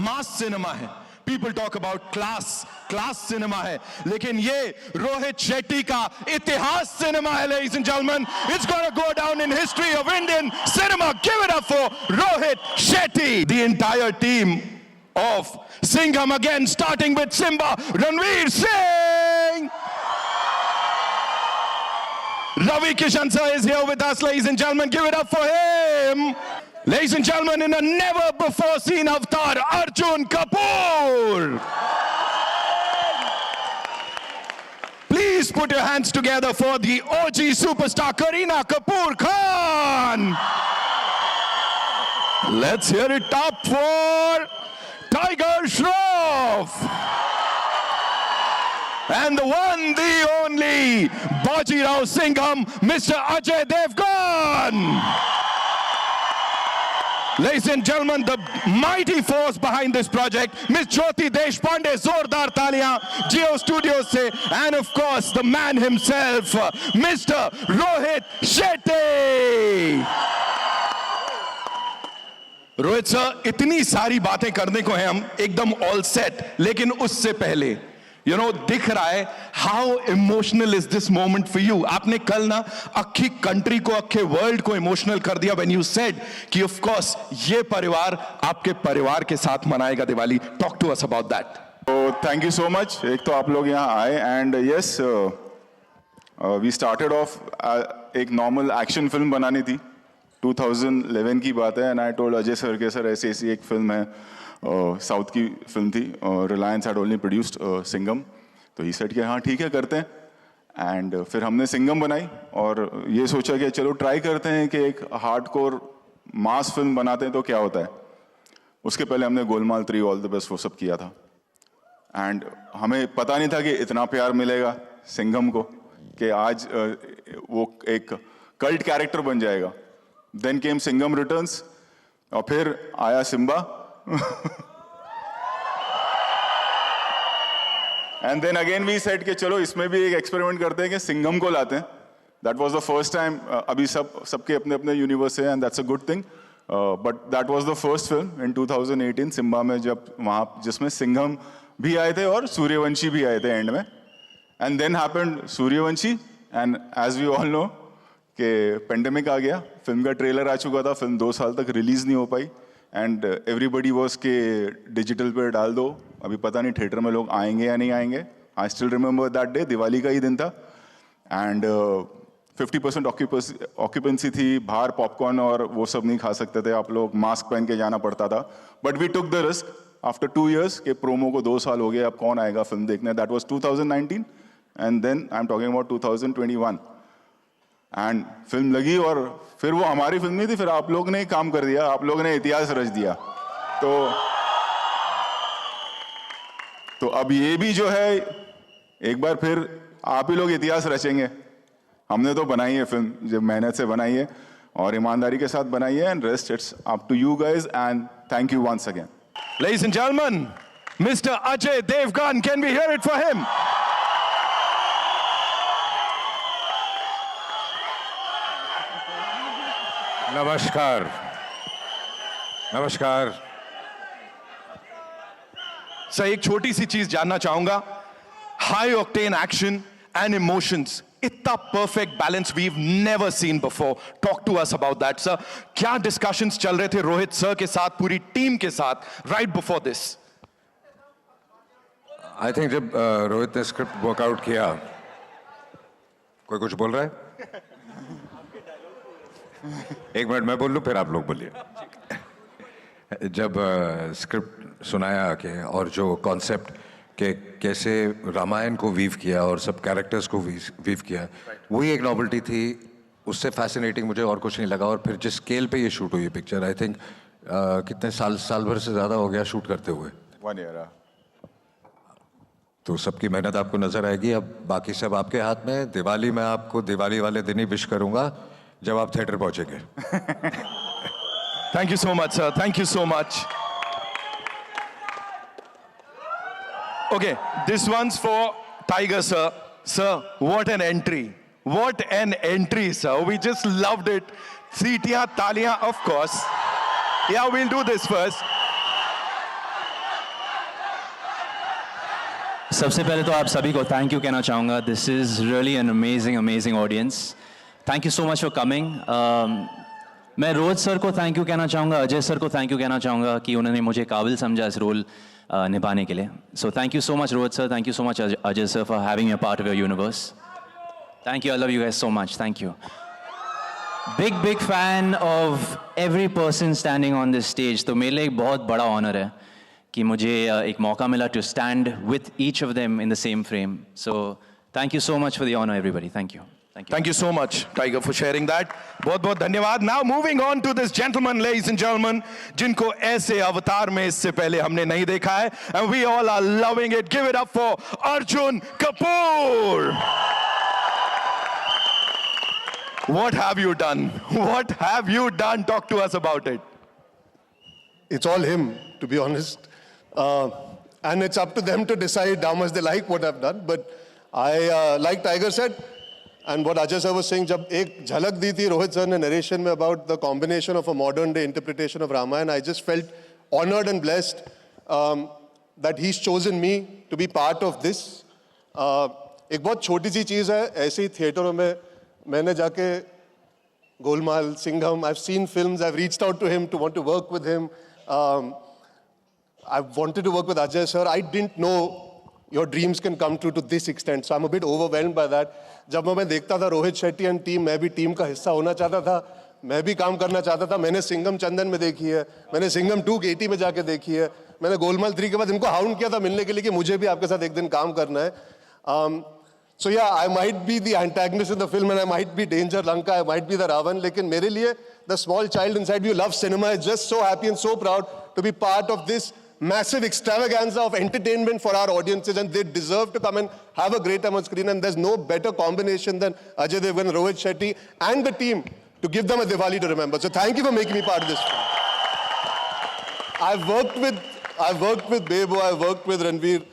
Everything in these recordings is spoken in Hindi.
मास सिनेमा है. People talk about class cinema है, लेकिन ये रोहित शेट्टी का इतिहास सिनेमा है, ladies and gentlemen. It's gonna go down in history of Indian cinema. Give it up for Rohit Shetty. The entire team of Singham again, starting with Simba, Ranveer Singh. Ravi Kishan sir is here with us, ladies and gentlemen. Give it up for him. Ladies and gentlemen, in a never-before-seen avatar, Arjun Kapoor. Please put your hands together for the OG superstar, Kareena Kapoor Khan. Let's hear it up for Tiger Shroff. And the one, the only, Bajirao Singham, Mr. Ajay Devgan. Ladies and gentlemen, the mighty force behind this project, Miss Jyoti Deshpande, zordar taliyan, Jio Studios se, and of course, the man himself, Mr. Rohit Shetty. Rohit sir, इतनी सारी बातें करने को है, हम एकदम ऑल सेट, लेकिन उससे पहले दिख रहा है how emotional is this moment for you. आपने कल ना अक्खी कंट्री को, अक्खे वर्ल्ड को इमोशनल कर दिया व्हेन यू सेड कि ऑफ कोर्स ये परिवार आपके परिवार के साथ मनाएगा Diwali. Talk to us about that. तो थैंक यू सो मच. एक तो आप लोग यहाँ आए and yes we started off एक नॉर्मल एक्शन फिल्म बनानी थी. 2011 की बात है and I told Ajay sir के सर ऐसी ऐसी एक फिल्म है, साउथ की फिल्म थी, Reliance had only produced Singham. तो ही सेड कि हाँ ठीक है करते हैं. एंड फिर हमने सिंघम बनाई और ये सोचा कि चलो ट्राई करते हैं कि एक हार्डकोर मास फिल्म बनाते हैं तो क्या होता है. उसके पहले हमने गोलमाल 3 ऑल द बेस्ट वो सब किया था एंड हमें पता नहीं था कि इतना प्यार मिलेगा सिंघम को कि आज वो एक कल्ट कैरेक्टर बन जाएगा. देन केम सिंघम रिटर्न्स और फिर आया Simmba. And then again we said कि चलो इसमें भी एक एक्सपेरिमेंट करते हैं कि सिंघम को लाते हैं. That was the first time. अभी सबके अपने अपने यूनिवर्स है and that's a good thing. But that was the first film in 2018 Simmba में, जब वहाँ जिसमें सिंघम भी आए थे और सूर्यवंशी भी आए थे एंड में. And then happened Sooryavanshi and as we all know कि पेंडेमिक आ गया. फिल्म का ट्रेलर आ चुका था, फिल्म 2 साल तक रिलीज नहीं हो पाई एंड एवरीबडी वॉज के डिजिटल पे डाल दो, अभी पता नहीं थिएटर में लोग आएंगे या नहीं आएंगे. I still remember that day, Diwali का ही दिन था एंड 50% ऑक्यूपेंसी थी. बाहर पॉपकॉर्न और वो सब नहीं खा सकते थे आप लोग, मास्क पहन के जाना पड़ता था. But we took the risk after 2 years के प्रोमो को 2 साल हो गए, अब कौन आएगा फिल्म देखने. That was 2019 and then I am talking about 2021 and film लगी और फिर वो हमारी फिल्म नहीं थी, फिर आप लोग ने काम कर दिया, आप लोग ने इतिहास रच दिया. तो अब ये भी जो है एक बार फिर आप ही लोग इतिहास रचेंगे. हमने तो बनाई है फिल्म, जब मेहनत से बनाई है और ईमानदारी के साथ बनाई है and rest it's up to you guys and thank you once again. Ladies and gentlemen, Mr. Ajay Devgan, can we hear it for him? नमस्कार. नमस्कार सर, एक छोटी सी चीज जानना चाहूंगा. High octane action and emotions, इतना perfect balance we have never seen before. Talk to us about that sir. क्या डिस्कशंस चल रहे थे रोहित सर के साथ, पूरी टीम के साथ right before this? I think जब रोहित ने स्क्रिप्ट वर्कआउट किया, कोई कुछ बोल रहा है? एक मिनट मैं बोल लूं फिर आप लोग बोलिए. जब स्क्रिप्ट सुनाया कि और जो कॉन्सेप्ट के कैसे रामायण को वीव किया और सब कैरेक्टर्स को वीव किया, वही एक नॉवेल्टी थी. उससे फैसिनेटिंग मुझे और कुछ नहीं लगा. और फिर जिस स्केल पे ये शूट हुई पिक्चर, आई थिंक कितने साल भर से ज़्यादा हो गया शूट करते हुए. 1 year. तो सबकी मेहनत आपको नजर आएगी. अब बाकी सब आपके हाथ में. दिवाली में आपको दिवाली वाले दिन ही विश करूंगा जब आप थिएटर पहुंचेंगे. Thank you so much sir, thank you so much. Okay, this one's for Tiger sir. Sir, what an entry, what an entry sir. We just loved it. सीटियां, तालियां, of course. Yeah, we'll do this first. सबसे पहले तो आप सभी को थैंक यू कहना चाहूँगा. This is really an amazing audience. Thank you so much for coming. मैं रोहित सर को थैंक यू कहना चाहूँगा, अजय सर को थैंक यू कहना चाहूँगा कि उन्होंने मुझे काबिल समझा इस रोल निभाने के लिए. सो thank you so much Rohit sir, thank you so much Ajay sir for having me a part of your universe. Thank you, I love you guys so much. Thank you. Big fan of every person standing on this stage. तो मेरे लिए एक बहुत बड़ा ऑनर है कि मुझे एक मौका मिला to stand with each of them in the same frame. So thank you so much for the honour everybody. Thank you. Thank you so much, Tiger, for sharing that. बहुत धन्यवाद. Now moving on to this gentleman, ladies and gentlemen, जिनको ऐसे अवतार में इससे पहले हमने नहीं देखा है, and we all are loving it. Give it up for Arjun Kapoor. What have you done? What have you done? Talk to us about it. It's all him, to be honest. And it's up to them to decide how much they like what I've done. But I, like Tiger said, and what Ajay sir was saying, जब एक झलक दी थी रोहित सर ने narration में about the combination of a modern day interpretation of Ramayana, I just felt honored and blessed that he's chosen me to be part of this. एक बहुत छोटी सी चीज़ है, ऐसे ही थिएटरों में मैंने जाके Golmaal, Singham, I've seen films, I've reached out to him to want to work with him. I wanted to work with Ajay sir. I didn't know your dreams can come true to this extent, so I'm a bit overwhelmed by that. जब मैं देखता था रोहित शेट्टी एंड टीम, मैं भी टीम का हिस्सा होना चाहता था, मैं भी काम करना चाहता था. मैंने सिंघम चंदन में देखी है, मैंने सिंघम 2 केटी में जाके देखी है, मैंने गोलमाल 3 के बाद इनको हाउंड किया था मिलने के लिए कि मुझे भी आपके साथ एक दिन काम करना है. So yeah, I might be the antagonist in the film and I might be Danger Lanka, I might be the Ravan, लेकिन मेरे लिए the small child inside me who loves cinema is just so happy and so proud to be part of this massive extravaganza of entertainment for our audiences, and they deserve to come and have a great time on screen. And there's no better combination than Ajay Devgan, Rohit Shetty, and the team to give them a Diwali to remember. So thank you for making me part of this film. I've worked with Bebo, I've worked with Ranveer,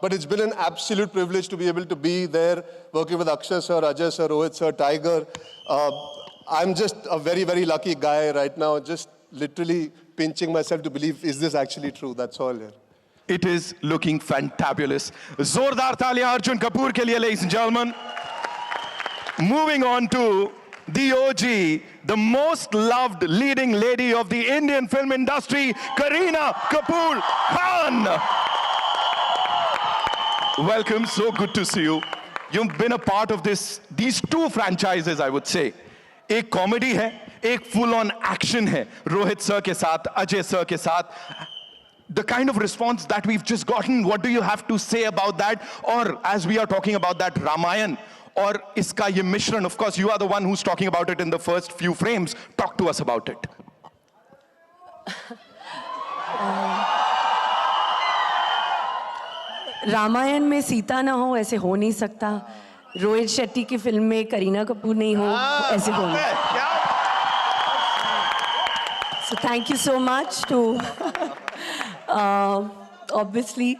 but it's been an absolute privilege to be able to be there, working with Akshay sir, Ajay sir, Rohit sir, Tiger. I'm just a very lucky guy right now, just literally pinching myself to believe, is this actually true? That's all here. It is looking fantabulous. जोरदार तालियां अर्जुन कपूर के लिए, ladies and gentlemen. Moving on to the OG, the most loved leading lady of the Indian film industry, Kareena Kapoor Khan. Welcome, so good to see you. You've been a part of these 2 franchises, I would say. एक कॉमेडी है, एक फुल ऑन एक्शन है रोहित सर के साथ, अजय सर के साथ. The kind of response that we've just gotten, what do you have to say about that? Or as we are talking about that Ramayan, और इसका ये मिश्रण, of course you are the one who's talking about it in the first few frames. Talk to us about it. Ramayan में सीता ना हो ऐसे हो नहीं सकता. रोहित शेट्टी की फिल्म में करीना कपूर नहीं हो ऐसे हो नहीं. So thank you so much to obviously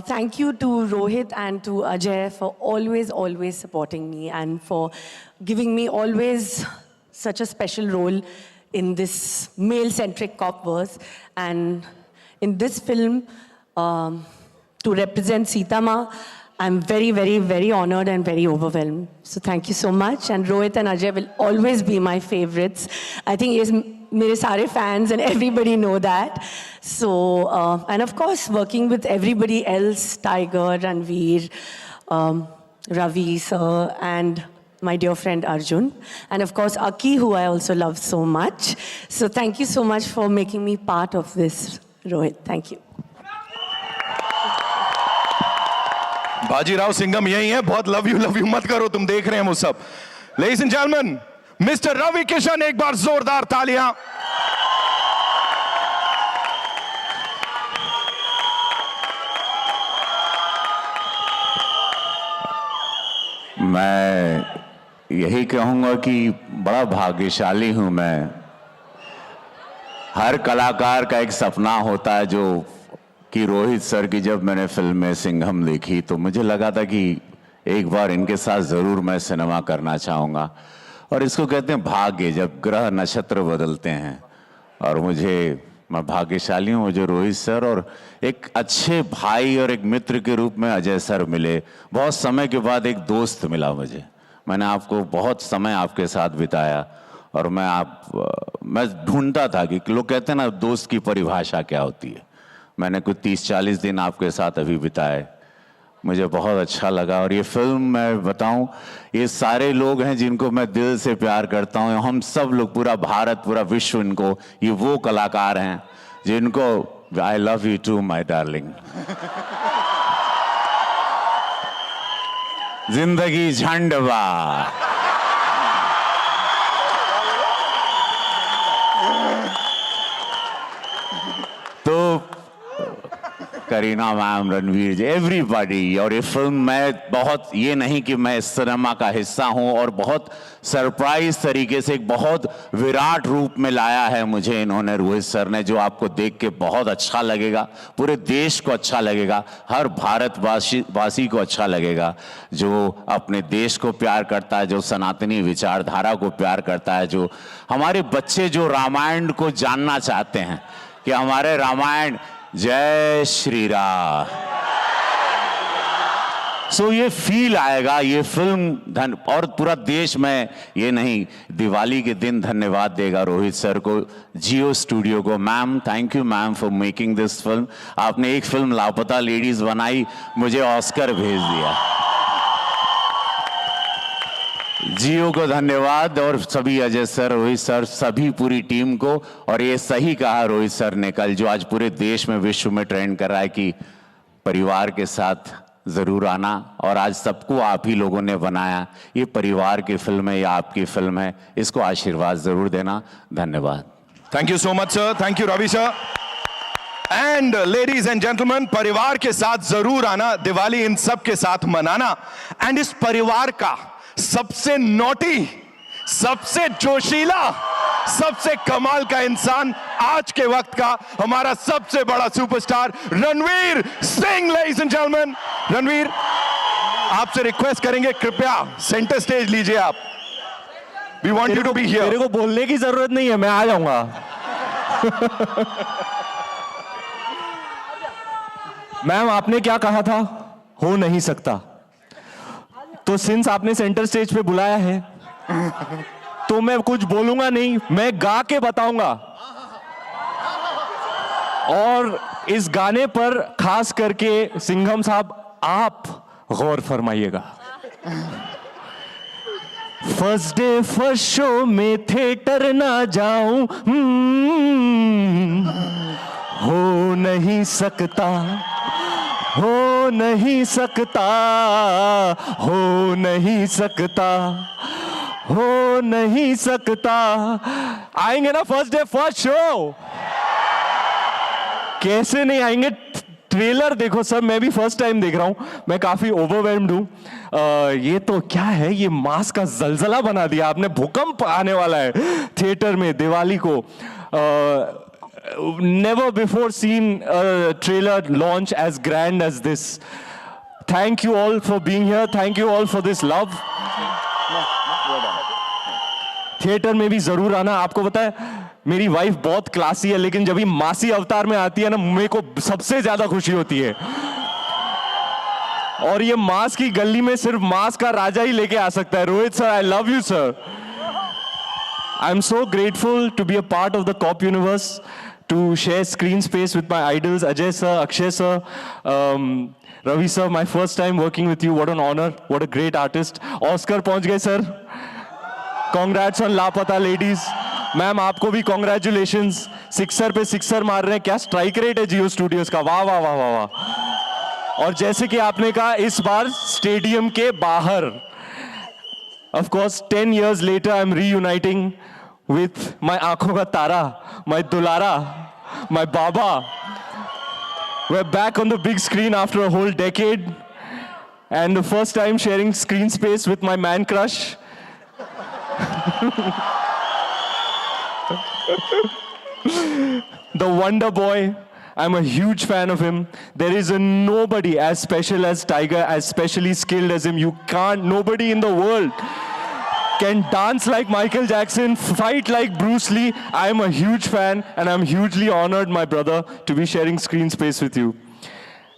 thank you to Rohit and to Ajay for always supporting me and for giving me always such a special role in this male-centric cop verse. And in this film, to represent Sita Ma, I'm very honored and very overwhelmed. So thank you so much. And Rohit and Ajay will always be my favorites. I think mere sare fans and everybody know that. So, and of course, working with everybody else, Tiger, Ranveer, Ravi sir, and my dear friend Arjun. And of course, Aki, who I also love so much. So thank you so much for making me part of this, Rohit. Thank you. Bajirao Singham यही है. बहुत लव यू मत करो, तुम देख रहे हैं वो सब. Ladies and gentlemen, Mr. Ravi Kishan, एक बार जोरदार तालियां. मैं यही कहूंगा कि बड़ा भाग्यशाली हूं मैं. हर कलाकार का एक सपना होता है जो कि रोहित सर की जब मैंने फिल्म में सिंघम देखी तो मुझे लगा था कि एक बार इनके साथ ज़रूर मैं सिनेमा करना चाहूँगा. और इसको कहते हैं भाग्य, जब ग्रह नक्षत्र बदलते हैं. और मुझे मैं भाग्यशाली हूँ जो रोहित सर और एक अच्छे भाई और एक मित्र के रूप में अजय सर मिले। बहुत समय के बाद एक दोस्त मिला मुझे। मैंने आपको बहुत समय आपके साथ बिताया और मैं ढूंढता था कि लोग कहते हैं ना दोस्त की परिभाषा क्या होती है। मैंने कुछ 30-40 दिन आपके साथ अभी बिताए, मुझे बहुत अच्छा लगा। और ये फिल्म मैं बताऊं, ये सारे लोग हैं जिनको मैं दिल से प्यार करता हूं। हम सब लोग, पूरा भारत, पूरा विश्व, इनको, ये वो कलाकार हैं जिनको I love you too my darling. जिंदगी झंडवा। तो करीना मैम, रणवीर जी, एवरीबॉडी। और ये फिल्म मैं बहुत, ये नहीं कि मैं इस सिनेमा का हिस्सा हूं, और बहुत सरप्राइज तरीके से एक बहुत विराट रूप में लाया है मुझे इन्होंने, रोहित सर ने, जो आपको देख के बहुत अच्छा लगेगा, पूरे देश को अच्छा लगेगा, हर भारतवासी को अच्छा लगेगा जो अपने देश को प्यार करता है, जो सनातनी विचारधारा को प्यार करता है, जो हमारे बच्चे जो रामायण को जानना चाहते हैं कि हमारे रामायण, जय श्री राम। सो ये फील आएगा ये फिल्म और पूरा देश में, ये नहीं, दिवाली के दिन धन्यवाद देगा रोहित सर को, जियो स्टूडियो को। Ma'am, thank you ma'am for making this film. आपने एक फिल्म लापता लेडीज बनाई, मुझे ऑस्कर भेज दिया। जियो को धन्यवाद, और सभी अजय सर, रोहित सर, सभी पूरी टीम को। और ये सही कहा रोहित सर ने कल, जो आज पूरे देश में, विश्व में ट्रेंड कर रहा है कि परिवार के साथ जरूर आना, और आज सबको आप ही लोगों ने बनाया। ये परिवार की फिल्म है या आपकी फिल्म है, इसको आशीर्वाद जरूर देना। धन्यवाद। Thank you so much sir, thank you Ravi sir. And ladies and gentleman, परिवार के साथ जरूर आना, दिवाली इन सब के साथ मनाना। एंड इस परिवार का सबसे नोटी, सबसे जोशीला, सबसे कमाल का इंसान, आज के वक्त का हमारा सबसे बड़ा superstar Ranveer Singh. Ladies and gentleman, Ranveer, आपसे रिक्वेस्ट करेंगे, कृपया सेंटर स्टेज लीजिए आप। We want you to be here. मेरे को बोलने की जरूरत नहीं है, मैं आ जाऊंगा। मैम, आपने क्या कहा था? हो नहीं सकता। तो सिंस आपने सेंटर स्टेज पे बुलाया है तो मैं कुछ बोलूंगा नहीं, मैं गा के बताऊंगा। और इस गाने पर खास करके सिंघम साहब आप गौर फरमाइएगा। फर्स्ट डे फर्स्ट शो में थिएटर ना जाऊं, हो नहीं सकता, हो नहीं सकता, हो नहीं सकता, हो नहीं सकता। आएंगे ना फर्स्ट डे फर्स्ट शो? कैसे नहीं आएंगे? ट्रेलर देखो सर, मैं भी फर्स्ट टाइम देख रहा हूं, मैं काफी ओवरवेल्म्ड हूं। ये तो क्या है, ये मास का जलजला बना दिया आपने, भूकंप आने वाला है थिएटर में दिवाली को। Never before seen a trailer launch as grand as this. Thank you all for being here. Thank you all for this love. Theatre में भी जरूर आना। आपको पता है मेरी वाइफ बहुत क्लासी है, लेकिन जब ये मासी अवतार में आती है ना, मेरे को सबसे ज्यादा खुशी होती है। और ये मास की गली में सिर्फ मास का राजा ही लेके आ सकता है। Rohit sir, I love you sir. I'm so grateful to be a part of the COP universe, to share screen space with my idols, Ajay sir, Akshay sir, Ravi sir, my first time working with you. What an honor, what a great artist. Oscar पहुंच गए sir. Congrats on लापता ladies. मैम, आपको भी congratulations. सिक्सर पे सिक्सर मार रहे हैं, क्या स्ट्राइक रेट है जियो स्टूडियोज का, वाह वाह वाह वाह वाह। और जैसे कि आपने कहा, इस बार स्टेडियम के बाहर। Of course, 10 years later, I'm reuniting with my aankhon ka tara, my dulara, my baba. We're back on the big screen after a whole decade, and the first time sharing screen space with my man crush. The Wonder Boy. I'm a huge fan of him. There is a nobody as special as Tiger, as specially skilled as him. You can't, nobody in the world can dance like Michael Jackson, fight like Bruce Lee. I am a huge fan and I'm hugely honored, my brother, to be sharing screen space with you.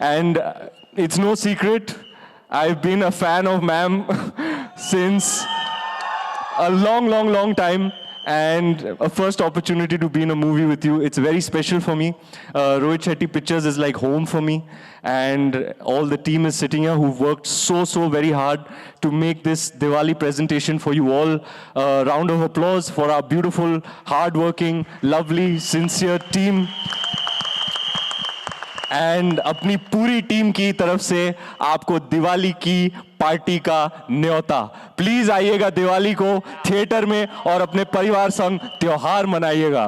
And it's no secret, I've been a fan of ma'am since a long time. And a first opportunity to be in a movie with you, it's very special for me. Rohit Shetty Pictures is like home for me. And all the team is sitting here who've worked so very hard to make this Diwali presentation for you all. Round of applause for our beautiful, hardworking, lovely, sincere team. And अपनी पूरी टीम की तरफ से आपको दिवाली की पार्टी का न्योता. प्लीज आइएगा दिवाली को थिएटर में और अपने परिवार संग त्योहार मनाइएगा.